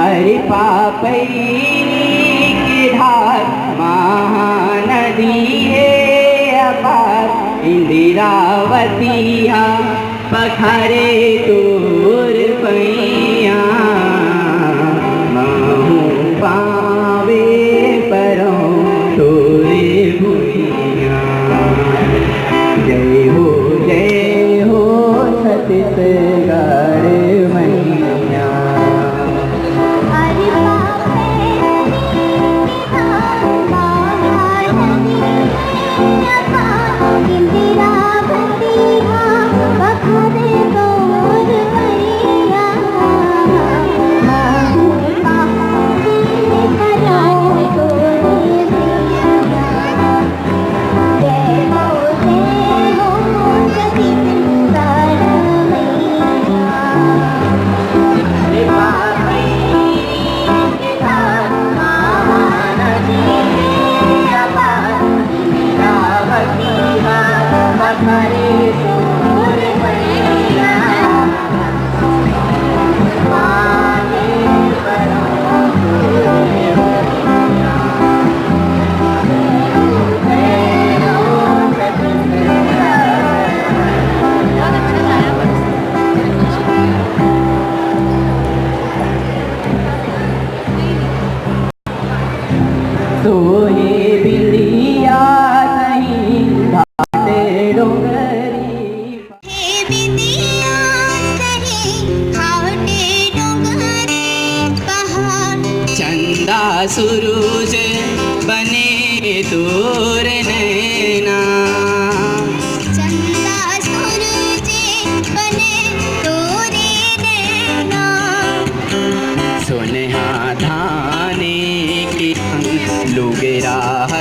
अरे पापरी की धार महानदी है अपार, इंदिरावती पखारे तोर पैया, महू पावे परो तोरे भुइया। जय हो छत्तीसगढ़ मैया। सोहे बिंदिया नहीं घाटे डोंगरी, हे बिंदिया नहीं घाटे डोंगरी पहाड़। चंदा सूरज बने तोर नैना, चंदा सूरज बने तोरे नैना। सोनेहा धाने की लोग राह